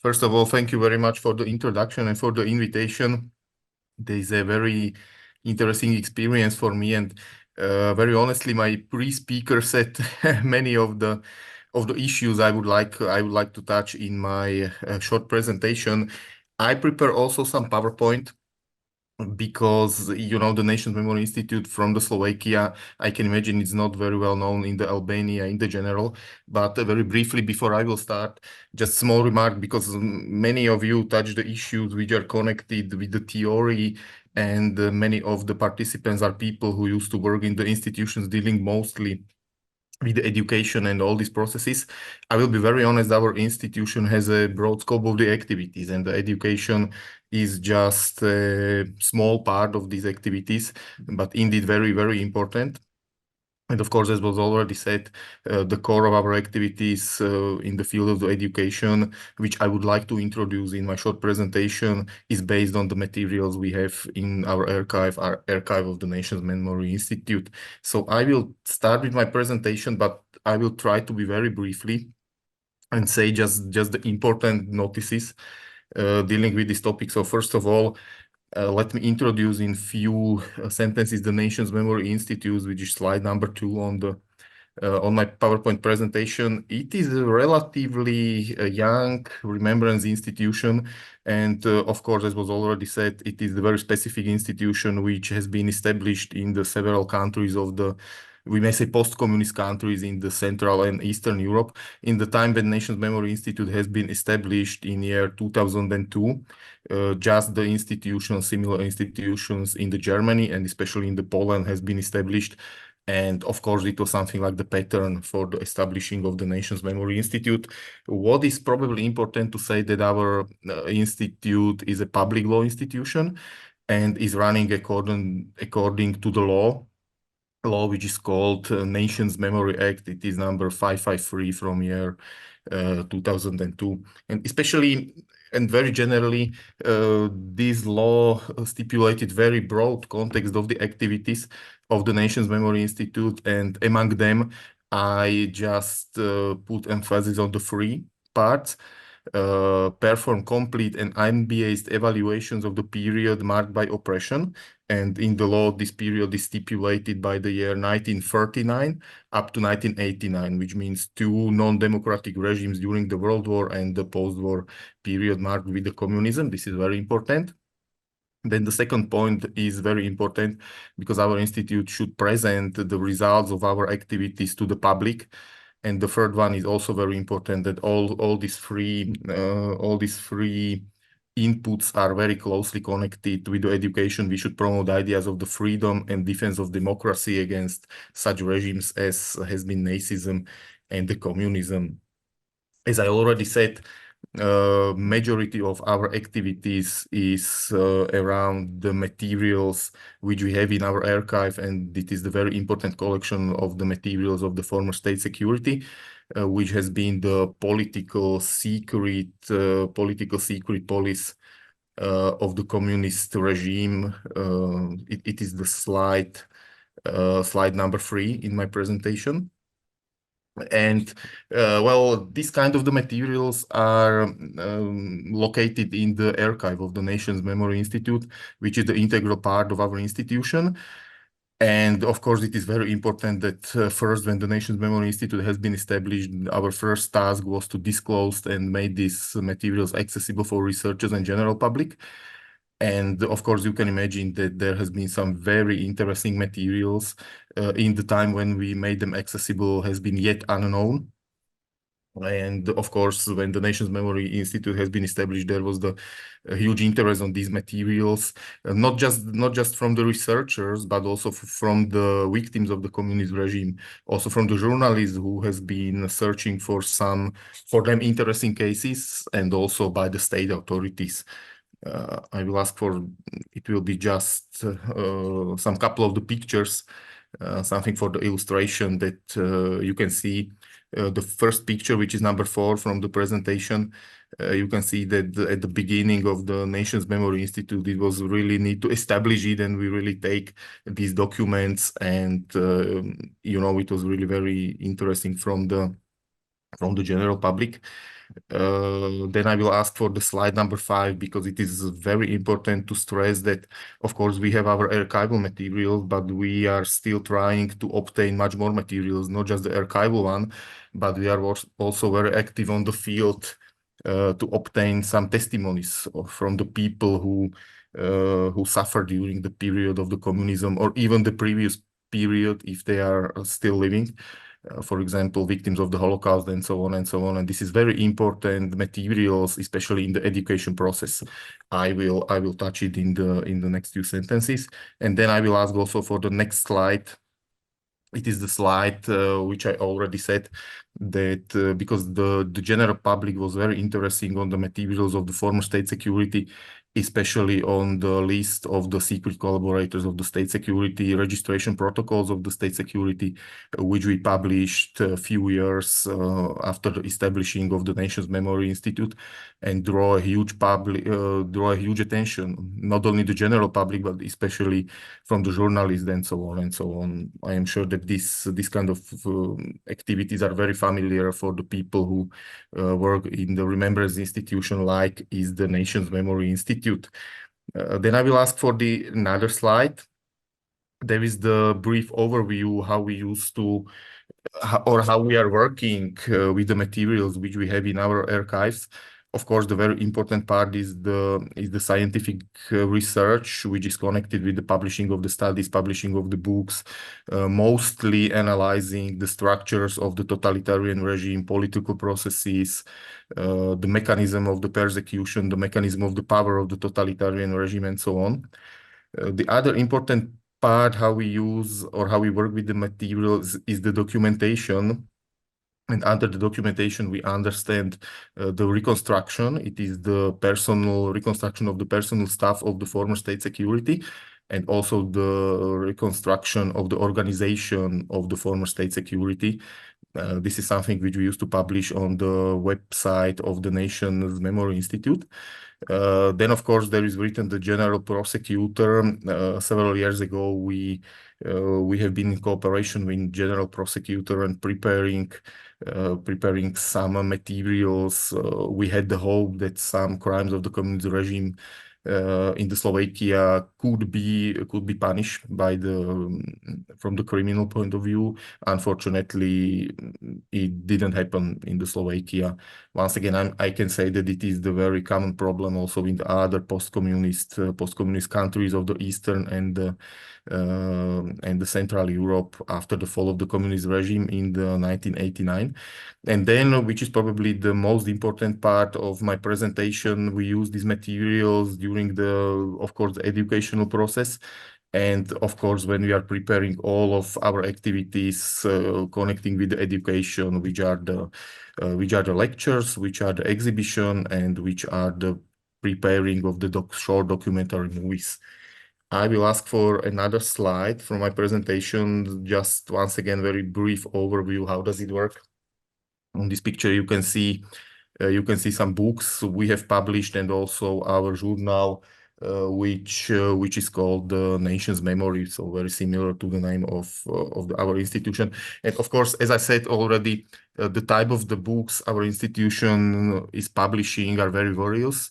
First of all, thank you very much for the introduction and for the invitation. There is a very interesting experience for me, and very honestly, my pre-speaker said many of the issues I would like to touch in my short presentation. I prepare also some PowerPoint because the Nations Memory Institute from the Slovakia, I can imagine it's not very well known in the Albania in the general. But very briefly before I will start, just small remark, because many of you touch the issues which are connected with the theory, and many of the participants are people who used to work in the institutions dealing mostly with the education and all these processes. I will be very honest, our institution has a broad scope of the activities, and the education is just a small part of these activities, but indeed very, very important. And of course, as was already said, the core of our activities in the field of the education, which I would like to introduce in my short presentation, is based on the materials we have in our archive of the Nations Memory Institute. So I will start with my presentation, but I will try to be very briefly and say just the important notices dealing with this topic. So first of all, let me introduce in few sentences the Nations Memory Institute, which is slide number 2 on my PowerPoint presentation. It is a relatively young remembrance institution, and of course, as was already said, it is a very specific institution which has been established in the several countries of the, we may say, post-communist countries in the Central and Eastern Europe. In the time when Nations Memory Institute has been established in year 2002, just the institutions, similar institutions in the Germany and especially in the Poland has been established. And of course, it was something like the pattern for the establishing of the Nations Memory Institute. What is probably important to say that our institute is a public law institution and is running according to the law which is called Nations Memory Act. It is number 553 from year 2002. And especially and very generally, this law stipulated very broad context of the activities of the Nations Memory Institute, and among them, I just put emphasis on the 3 parts. Perform complete and unbiased evaluations of the period marked by oppression. And in the law, this period is stipulated by the year 1939 up to 1989, which means 2 non-democratic regimes during the World War and the post-war period marked with the communism. This is very important. Then the second point is very important because our institute should present the results of our activities to the public. And the third one is also very important, that all these three inputs are very closely connected with the education. We should promote ideas of the freedom and defense of democracy against such regimes as has been Nazism and the communism. As I already said, majority of our activities is around the materials which we have in our archive, and it is the very important collection of the materials of the former state security, which has been the political secret police of the communist regime. It is the slide number 3 in my presentation. And well, these kind of the materials are located in the archive of the Nations Memory Institute, which is the integral part of our institution. And of course, it is very important that first, when the Nations Memory Institute has been established, our first task was to disclose and make these materials accessible for researchers and general public. And of course, you can imagine that there has been some very interesting materials in the time when we made them accessible has been yet unknown. And of course, when the Nations Memory Institute has been established, there was the huge interest on these materials, not just from the researchers, but also from the victims of the communist regime, also from the journalists who has been searching for them interesting cases, and also by the state authorities. I will ask for, it will be just some couple of the pictures, something for the illustration that you can see. The first picture, which is number 4 from the presentation, you can see that at the beginning of the Nations Memory Institute, it was really need to establish it, and we really take these documents, and it was really very interesting from the general public. Then I will ask for the slide number 5, because it is very important to stress that, of course, we have our archival materials, but we are still trying to obtain much more materials, not just the archival one, but we are also very active on the field to obtain some testimonies from the people who suffered during the period of the communism, or even the previous period if they are still living. For example, victims of the Holocaust, and so on and so on. And this is very important materials, especially in the education process. I will touch it in the next few sentences, and then I will ask also for the next slide. It is the slide which I already said that because the general public was very interesting on the materials of the former state security, especially on the list of the secret collaborators of the state security, registration protocols of the state security, which we published a few years after the establishing of the Nation's Memory Institute, and draw a huge attention, not only the general public, but especially from the journalists and so on and so on. I am sure that this kind of activities are very familiar for the people who work in the remembrance institution, like is the Nation's Memory Institute. Then I will ask for another slide. There is the brief overview how we used to, how we are working with the materials which we have in our archives. Of course, the very important part is the scientific research, which is connected with the publishing of the studies, publishing of the books, mostly analyzing the structures of the totalitarian regime, political processes, the mechanism of the persecution, the mechanism of the power of the totalitarian regime, and so on. The other important part, how we use or how we work with the materials, is the documentation. And under the documentation, we understand the reconstruction. It is the personal reconstruction of the personal staff of the former state security, and also the reconstruction of the organization of the former state security. This is something which we used to publish on the website of the Nation's Memory Institute. Then, of course, there is written the general prosecutor. Several years ago, we have been in cooperation with general prosecutor and preparing some materials. We had the hope that some crimes of the communist regime in the Slovakia could be punished from the criminal point of view. Unfortunately, it didn't happen in the Slovakia. Once again, I can say that it is the very common problem also in the other post-communist countries of the Eastern and the Central Europe after the fall of the communist regime in the 1989. And then, which is probably the most important part of my presentation, we use these materials during of course, the educational process. And of course, when we are preparing all of our activities connecting with the education, which are the lectures, which are the exhibition, and which are the preparing of the short documentary movies. I will ask for another slide from my presentation. Just once again, very brief overview. How does it work? On this picture, you can see some books we have published, and also our journal, which is called the Nation's Memory, so very similar to the name of our institution. And of course, as I said already, the type of the books our institution is publishing are very various.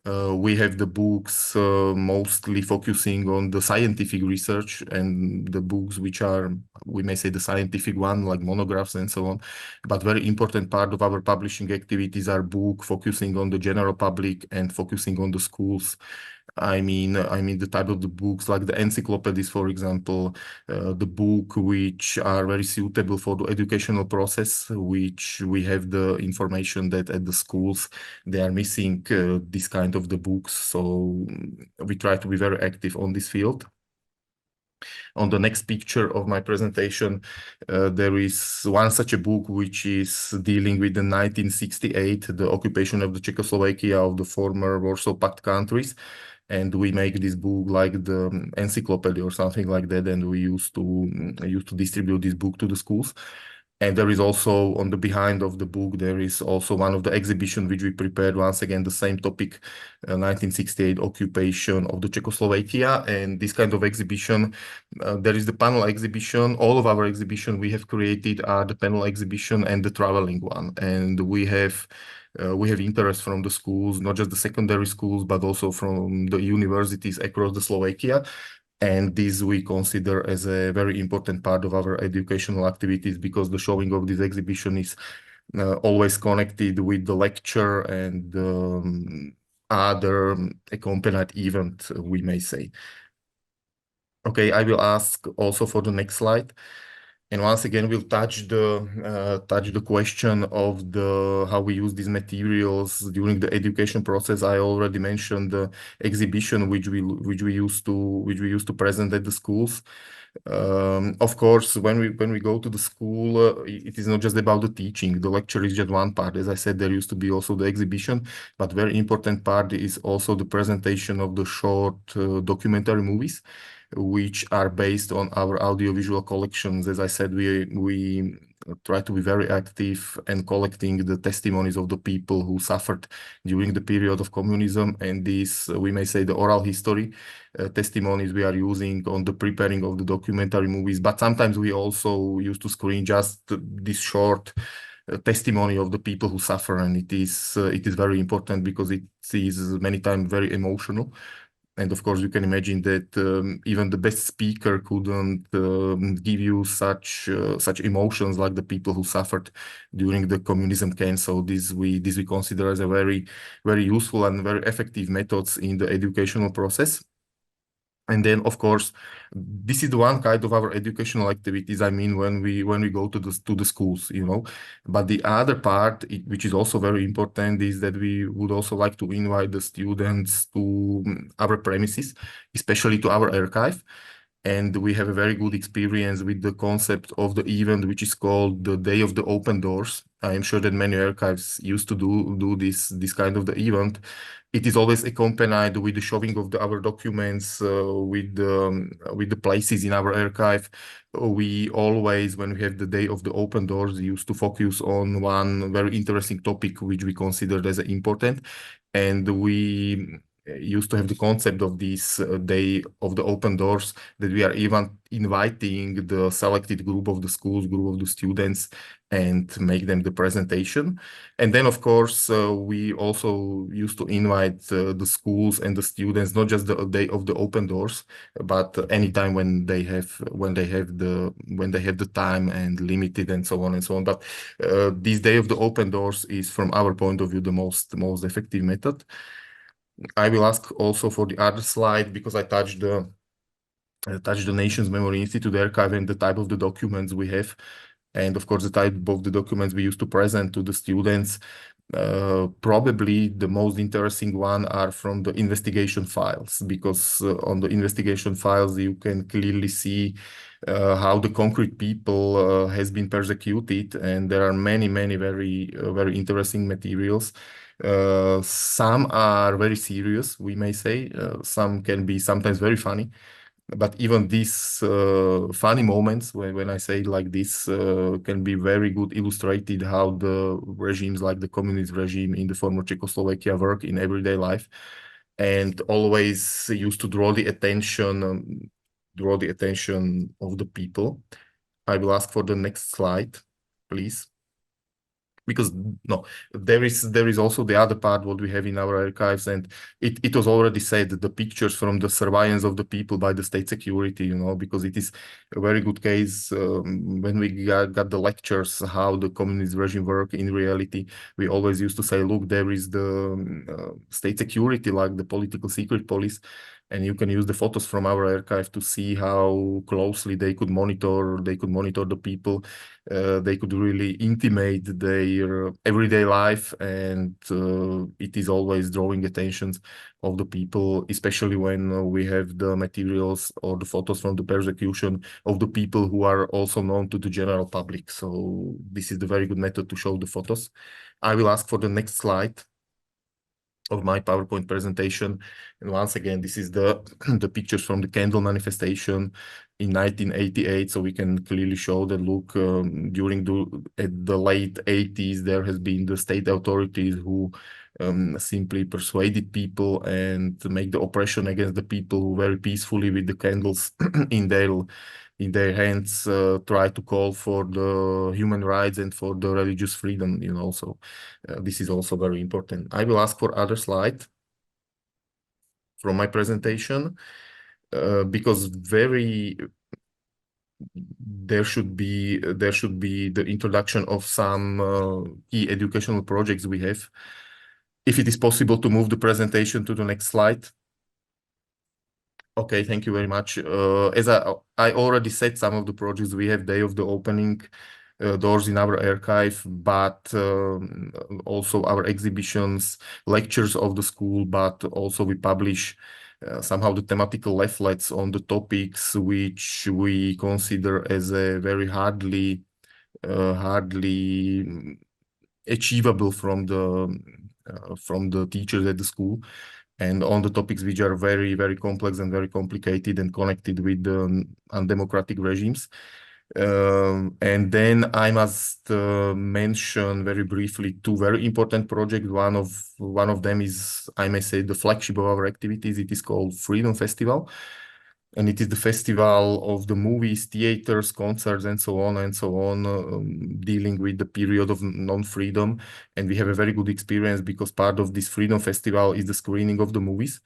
We have the books mostly focusing on the scientific research, and the books which are, we may say, the scientific one, like monographs and so on. But very important part of our publishing activities are book focusing on the general public and focusing on the schools. I mean the type of the books like the encyclopedies, for example, the book which are very suitable for the educational process, which we have the information that at the schools they are missing this kind of the books. So we try to be very active on this field. On the next picture of my presentation, there is one such a book which is dealing with the 1968, the occupation of the Czechoslovakia of the former Warsaw Pact countries. And we make this book like the encyclopedia or something like that, and we used to distribute this book to the schools. And there is also, on the behind of the book, there is also one of the exhibition which we prepared, once again, the same topic, 1968 occupation of the Czechoslovakia. And this kind of exhibition, there is the panel exhibition. All of our exhibition we have created are the panel exhibition and the traveling one. And we have We have interest from the schools, not just the secondary schools, but also from the universities across the Slovakia. And this we consider as a very important part of our educational activities, because the showing of this exhibition is always connected with the lecture and other accompanied event, we may say. Okay, I will ask also for the next slide. And once again, we'll touch the question of the how we use these materials during the education process. I already mentioned the exhibition which we used to present at the schools. Of course, when we go to the school, it is not just about the teaching. The lecture is just one part. As I said, there used to be also the exhibition, but very important part is also the presentation of the short documentary movies, which are based on our audiovisual collections. As I said, we try to be very active and collecting the testimonies of the people who suffered during the period of communism, and these, we may say, the oral history testimonies we are using on the preparing of the documentary movies. But sometimes we also used to screen just this short testimony of the people who suffer, and it is very important because it is many times very emotional. And of course, you can imagine that even the best speaker couldn't give you such emotions like the people who suffered during the communism camp. So this we consider as a very, very useful and very effective methods in the educational process. And then, of course, this is the one kind of our educational activities. I mean, when we go to the schools, you know. But the other part, which is also very important, is that we would also like to invite the students to our premises, especially to our archive. And we have a very good experience with the concept of the event, which is called the Day of the Open Doors. I am sure that many archives used to do this kind of the event. It is always accompanied with the showing of our documents, with the places in our archive. We always, when we have the Day of the Open Doors, used to focus on one very interesting topic which we considered as important, and we used to have the concept of this Day of the Open Doors, that we are even inviting the selected group of the schools, group of the students, and make them the presentation. And then, of course, we also used to invite the schools and the students, not just the Day of the Open Doors, but anytime when they have the time and limited and so on and so on. But this Day of the Open Doors is, from our point of view, the most effective method. I will ask also for the other slide, because I touched the Nations Memory Institute archive and the type of the documents we have. And of course, the type of the documents we used to present to the students. Probably the most interesting one are from the investigation files, because on the investigation files you can clearly see how the concrete people has been persecuted, and there are many very very interesting materials. Some are very serious, we may say. Some can be sometimes very funny. But even these funny moments, when I say like this, can be very good illustrated how the regimes like the communist regime in the former Czechoslovakia work in everyday life, and always used to draw the attention of the people. I will ask for the next slide, please. Because no, there is also the other part what we have in our archives, and it was already said that the pictures from the surveillance of the people by the state security, you know, because it is a very good case when we got the lectures how the communist regime work in reality. We always used to say, look, there is the state security, like the political secret police, and you can use the photos from our archive to see how closely they could monitor the people. They could really intimate their everyday life, and it is always drawing attention of the people, especially when we have the materials or the photos from the persecution of the people who are also known to the general public. So this is the very good method to show the photos. I will ask for the next slide of my PowerPoint presentation. And once again, this is the pictures from the candle manifestation in 1988. So we can clearly show that, look, during the late 80s, there has been the state authorities who simply persuaded people and to make the oppression against the people who very peacefully with the candles in in their hands try to call for the human rights and for the religious freedom, you know. So this is also very important. I will ask for other slide from my presentation because there should be the introduction of some key educational projects we have. If it is possible to move the presentation to the next slide. Okay, thank you very much. As I already said, some of the projects we have day of the opening doors in our archive, but also our exhibitions, lectures of the school, but also we publish somehow the thematical leaflets on the topics which we consider as a very hardly achievable from the teachers at the school, and on the topics which are very, very complex and very complicated and connected with undemocratic regimes. And then I must mention very briefly two very important projects. One of them is, I may say, the flagship of our activities. It is called Freedom Festival. And it is the festival of the movies, theaters, concerts, and so on, dealing with the period of non-freedom. And we have a very good experience because part of this Freedom Festival is the screening of the movies.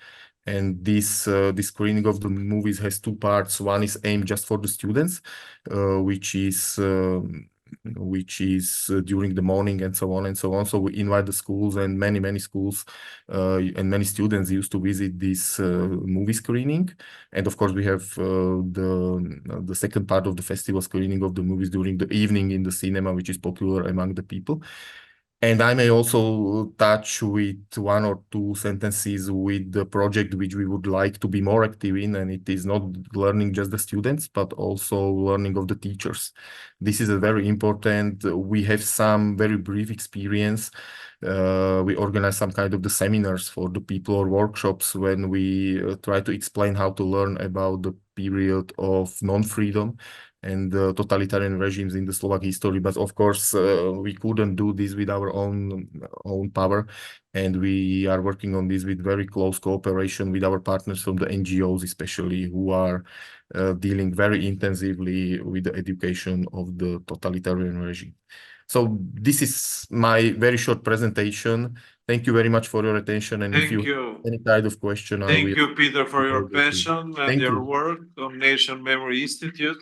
And this screening of the movies has two parts. One is aimed just for the students, which is during the morning and so on. So we invite the schools, and many schools and many students used to visit this movie screening. And of course, we have the second part of the festival, screening of the movies during the evening in the cinema, which is popular among the people. And I may also touch with one or two sentences with the project which we would like to be more active in, and it is not learning just the students, but also learning of the teachers. This is a very important. We have some very brief experience. We organize some kind of the seminars for the people or workshops when we try to explain how to learn about the period of non-freedom and totalitarian regimes in the Slovak history. But of course, we couldn't do this with our own power. And we are working on this with very close cooperation with our partners from the NGOs, especially, who are dealing very intensively with the education of the totalitarian regime. So this is my very short presentation. Thank you very much for your attention. And if you have any kind of question, Thank you, Peter, for your passion and your work on Nation Memory Institute.